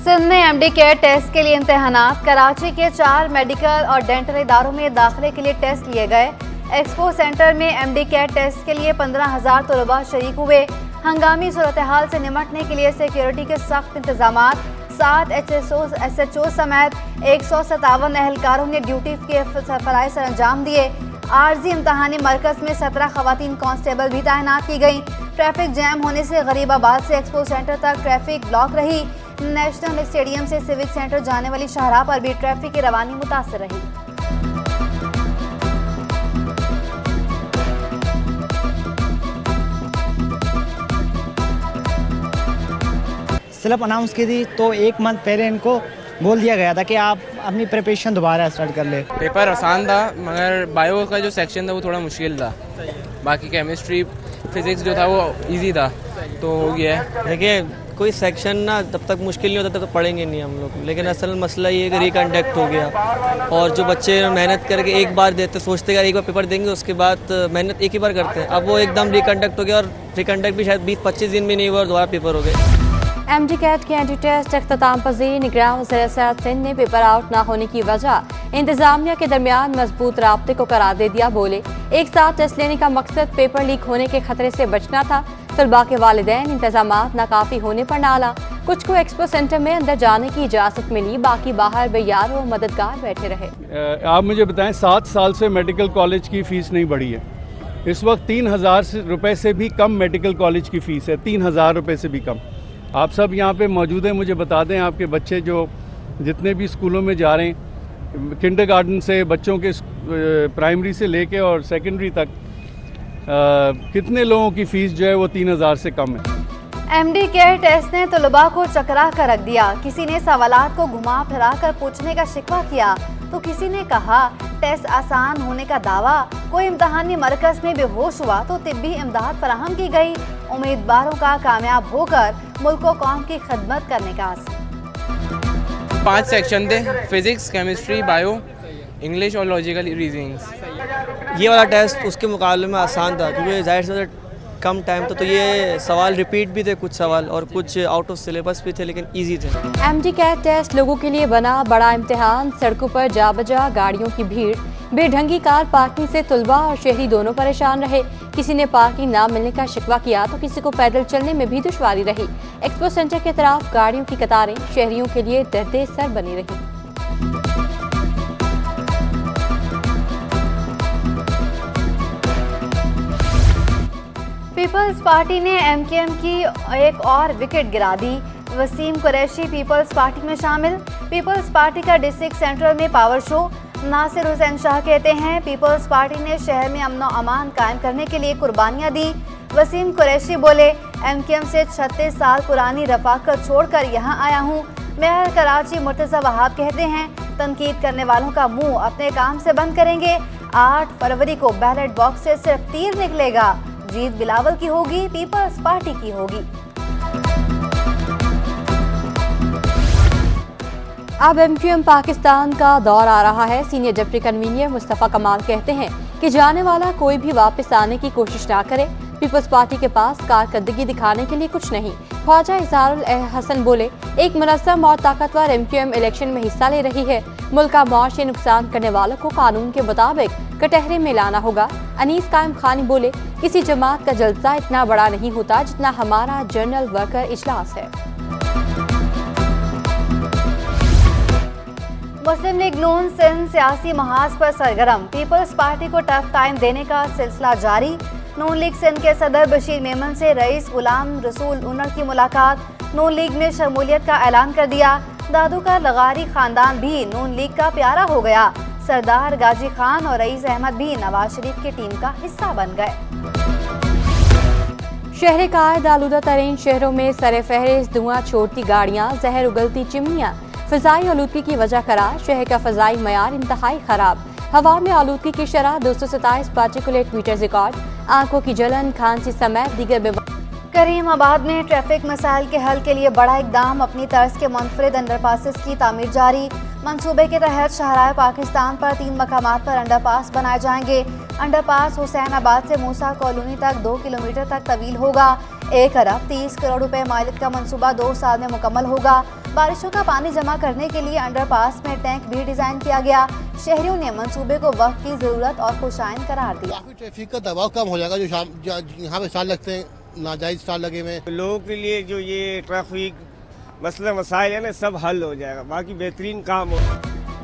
सिंध में MD cat test के लिए इम्तहानात। कराची के 4 मेडिकल और डेंटल इदारों में दाखिले के लिए टेस्ट लिए गए। एक्सपो सेंटर में एमडी कैट टेस्ट के लिए 15,000 तलबा शरीक हुए। हंगामी सूरत हाल से निमटने के लिए सिक्योरिटी के सख्त इंतजाम। 7 SHO समेत 157 एहलकारों ने ड्यूटी के फराइज़ सर अंजाम दिए। आर्जी इम्तहानी मरकज़ में 17 खवातीन कांस्टेबल भी तैनात की गई। ट्रैफिक जैम होने से गरीबाबाद से एक्सपो सेंटर तक ट्रैफिक ब्लॉक रही। नेशनल स्टेडियम से सिविक सेंटर जाने वाली शाहराह पर भी ट्रैफिक की रवानी मुतासर रही। स्लिप अनाउंस की थी तो 1 मंथ पहले इनको बोल दिया गया था कि आप अपनी प्रिपरेशन दोबारा स्टार्ट कर ले। पेपर आसान था मगर बायो का जो सेक्शन था वो थोड़ा मुश्किल था। बाकी केमिस्ट्री फिज़िक्स जो था वो इजी था तो हो गया है। देखिए कोई सेक्शन ना तब तक मुश्किल नहीं होता तब तक पढ़ेंगे नहीं हम लोग, लेकिन असल मसला ये है कि रिकंडक्ट हो गया और जो बच्चे मेहनत करके एक बार देते सोचते हैं एक बार पेपर देंगे उसके बाद मेहनत एक ही बार करते हैं, अब वो एकदम रिकंडक्ट हो गया और रिकंडक्ट भी शायद 20-25 दिन भी नहीं हुआ और दोबारा पेपर हो गए। एमडी कैट के एंटी टेस्ट अख्ताम पजीर निगरान वज़ीर सेहत सिंध ने पेपर आउट न होने की वजह इंतजामिया के दरमियान मजबूत राब्ते को करार दे दिया। बोले एक साथ टेस्ट लेने का मकसद पेपर लीक होने के खतरे से बचना था। तलबा के वालिदैन इंतजामात नाकाफी होने पर नाला। कुछ को एक्सपो सेंटर में अंदर जाने की इजाज़त मिली, बाकी बाहर बेयार व मददगार बैठे रहे। आप मुझे बताएं 7 साल से मेडिकल कॉलेज की फ़ीस नहीं बढ़ी है। इस वक्त 3,000 रुपये से भी कम मेडिकल कॉलेज की फ़ीस है, 3,000 रुपये से भी कम। आप सब यहाँ पे मौजूद हैं, मुझे बता दें आपके बच्चे जो जितने भी स्कूलों में जा रहे हैं, किंडरगार्टन से बच्चों के प्राइमरी से लेके और सेकेंडरी तक कितने लोगों की फ़ीस जो है वो 3,000 से कम है। एमडी कैट टेस्ट ने तलबा को चकरा कर रख दिया। किसी ने सवालात को घुमा फिरा कर पूछने का शिकवा किया तो किसी ने कहा टेस्ट आसान होने का दावा। कोई इम्तहानी मरकज़ में बेहोश हुआ तो तिब्बी इमदाद फराहम की गई। उम्मीदवारों का कामयाब होकर मुल्क व कौम की खिदमत करने का आज़म। 5 सेक्शन थे, फिज़िक्स, केमिस्ट्री, बायो, इंग्लिश और लॉजिकल रीजनिंग्स। ये वाला टेस्ट उसके मुकाबले में आसान था क्योंकि जाहिर से कम टाइम था तो ये सवाल रिपीट भी थे कुछ सवाल और कुछ आउट ऑफ सिलेबस भी थे लेकिन इजी थे। एमडी कैट टेस्ट लोगों के लिए बना बड़ा इम्तिहान। सड़कों पर जा बजा गाड़ियों की भीड़, बेढंगी कार पार्किंग से तलबा और शहरी दोनों परेशान रहे। किसी ने पार्किंग ना मिलने का शिकवा किया तो किसी को पैदल चलने में भी दुश्वारी रही। एक्सपो सेंटर के तरफ गाड़ियों की कतारें शहरियों के लिए दर्दे सर बनी रही। पीपल्स पार्टी ने एमकेएम की एक और विकेट गिरा दी। वसीम कुरैशी पीपल्स पार्टी में शामिल। पीपल्स पार्टी का डिस्ट्रिक्ट सेंट्रल में पावर शो। नासिर हुसैन शाह कहते हैं पीपल्स पार्टी ने शहर में अमन व अमान कायम करने के लिए कुर्बानियां दी। वसीम कुरैशी बोले एमकेएम से 36 साल पुरानी रफाकत छोड़कर यहां आया हूं। मेयर कराची मुर्तज़ा वहाब कहते हैं तनकीद करने वालों का मुंह अपने काम से बंद करेंगे। 8 फरवरी को बैलेट बॉक्स से सिर्फ तीर निकलेगा। जीत बिलावल की होगी, पीपल्स पार्टी की होगी। अब एमक्यूएम पाकिस्तान का दौर आ रहा है। सीनियर डिप्टी कन्वीनर मुस्तफ़ा कमाल कहते हैं कि जाने वाला कोई भी वापस आने की कोशिश ना करे। पीपल्स पार्टी के पास कारकर्दगी दिखाने के लिए कुछ नहीं। ख्वाजा इज़हारुल हसन बोले एक मुनज़्ज़म और ताकतवर एमक्यूएम इलेक्शन में हिस्सा ले रही है। मुल्क का मुआशी नुकसान करने वालों को कानून के मुताबिक कटहरे में लाना होगा। अनीस कायम खानी बोले किसी जमात का जलसा इतना बड़ा नहीं होता जितना हमारा जनरल वर्कर इजलास है। मुस्लिम लीग नून सिंध सियासी महाज पर सरगर्म। पीपल्स पार्टी को टफ टाइम देने का सिलसिला जारी। नून लीग सिंध के सदर बशीर मेमन से रईस गुलाम रसूल उनर की मुलाकात। नून लीग में शमूलियत का ऐलान कर दिया। दादू का लगारी खानदान भी नून लीग का प्यारा हो गया। सरदार गाजी खान और रईस अहमद भी नवाज शरीफ की टीम का हिस्सा बन गए। शहर कायद आलूदा तरीन शहरों में सरे फहरिस्त धुआं छोड़ती गाड़ियां, जहर उगलती चिमनियां फ़िज़ाई आलूदगी की वजह करार। शहर का फ़िज़ाई मयार इंतहाई ख़राब। हवा में आलूदगी की शरह 227 पार्टिकुलेट मीटर रिकॉर्ड। आंखों की जलन, खांसी समेत दीगर बीमारी। करीमाबाद में ट्रैफिक मसाइल के हल के लिए बड़ा इकदाम। अपनी तर्ज के मुनफरिद अंडरपासेस की तामीर जारी। मंसूबे के तहत शहराए पाकिस्तान पर 3 मकामात पर अंडरपास बनाए जाएंगे। अंडरपास हुसैनाबाद से मूसा कॉलोनी तक 2 किलोमीटर तक तवील होगा। 1 अरब 30 करोड़ रुपए मालियत का मंसूबा 2 साल में मुकम्मल होगा। बारिशों का पानी जमा करने के लिए अंडरपास में टैंक भी डिजाइन किया गया। शहरियों ने मंसूबे को वक्त की जरूरत और खुशाइन करार दिया। काफी ट्रैफिक का दबाव कम हो जाएगा, जो यहाँ पे स्टाल लगते हैं, नाजायज स्टाल लगे हुए हैं। लोगों के लिए जो ये ट्रैफिक मसला मसाइल है ना, सब हल हो जाएगा। बाकी बेहतरीन काम हो।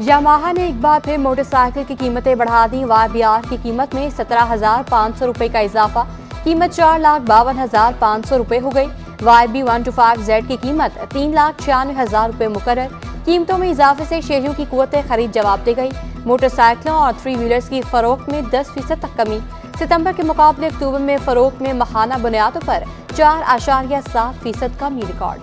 यामाहा ने एक बार फिर मोटरसाइकिल की कीमतें बढ़ा दी। YBR की कीमत में 17,500 रुपये का इजाफा, कीमत 4,52,500 रुपये हो गई। YB125Z की कीमत 3,96,000 रुपये मुकर्रर। कीमतों में इजाफे से शहरियों की कुव्वत खरीद जवाब दे गई। मोटरसाइकिलों और 3 व्हीलर्स की फरोख्त में 10% तक कमी। सितंबर के मुकाबले अक्टूबर में फरोख्त में माहाना बुनियादों पर 4.7% कमी रिकॉर्ड।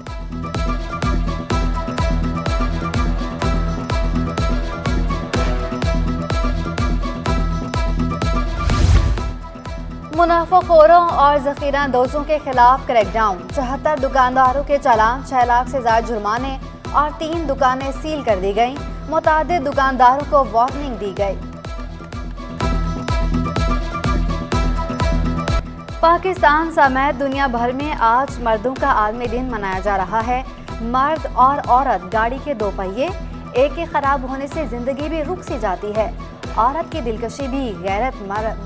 मुनाफाखोरों और जखीरा अंदोजों के खिलाफ क्रैकडाउन। 74 दुकानदारों के चालान, 6 लाख से ज्यादा जुर्माने और 3 दुकानें सील कर दी गईं। मुतादिद दुकानदारों को वार्निंग दी गई। पाकिस्तान समेत दुनिया भर में आज मर्दों का आलमी दिन मनाया जा रहा है। मर्द और औरत गाड़ी के 2 पहिए, एक के खराब होने से जिंदगी भी रुक सी जाती है। औरत की दिलकशी भी गैरत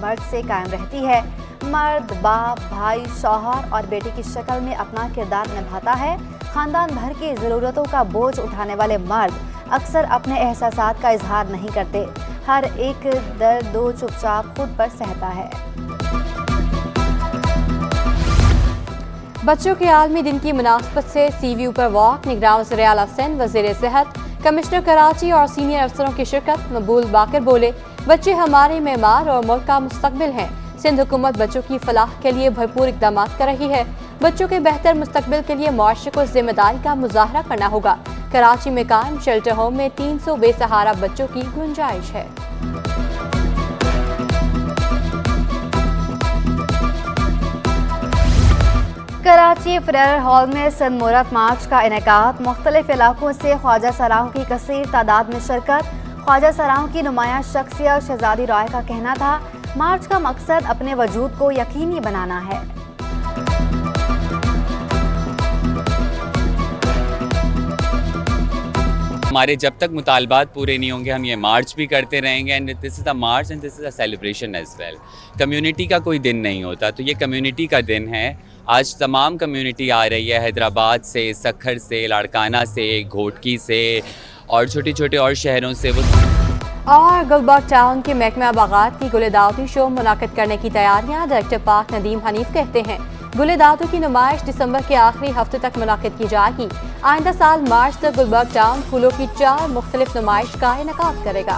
मर्द से कायम रहती है। मर्द बाप, भाई, शौहर और बेटे की शक्ल में अपना किरदार निभाता है। खानदान भर की ज़रूरतों का बोझ उठाने वाले मर्द अक्सर अपने एहसासात का इजहार नहीं करते। हर एक दर्द चुपचाप खुद पर सहता है। बच्चों के आलमी दिन की मुनासबत से CVU पर वॉक, निगरान वज़ीर आला सिंध, वज़ीर सेहत, कमिश्नर कराची और सीनियर अफसरों की शिरकत। मकबूल बाकर बोले, बच्चे हमारे मेमार और मुल्क का मुस्तकबिल हैं। सिंध हुकूमत बच्चों की फलाह के लिए भरपूर इक़दाम कर रही है। बच्चों के बेहतर मुस्तकबिल के लिए मुआशरे को जिम्मेदारी का मुजाहरा करना होगा। कराची में कायम शेल्टर होम में 300 बेसहारा बच्चों की गुंजाइश है। कराची फ्रेयर हॉल में सिंध मुहर्रत मार्च का इनेकाद। मुख्तलिफ इलाकों से ख्वाजा सराहों की कसीर तादाद में शिरकत। ख्वाजा सराहों की नुमाया शख्सियत शहजादी रॉय का कहना था, मार्च का मकसद अपने वजूद को यकीनी बनाना है। हमारे जब तक मुतालबात पूरे नहीं होंगे हम ये मार्च भी करते रहेंगे। And this is a march and this is a celebration as well. Community का कोई दिन नहीं होता, तो ये कम्युनिटी का दिन है। आज तमाम कम्युनिटी आ रही है, हैदराबाद से, सखर से, लाड़काना से, घोटकी से और छोटे छोटे और शहरों से। और गुलबर्ग टाउन के महकमा बागात की गुले दावती शो मुनाकिद करने की तैयारियां। डायरेक्टर पार्क नदीम हनीफ कहते हैं, गुले दावतों की नुमाइश दिसंबर के आखिरी हफ्ते तक मुनाकिद की जाएगी। आइंदा साल मार्च तक गुलबर्ग टाउन फूलों की 4 मुख्तलिफ नुमाइश का इनेकाद करेगा।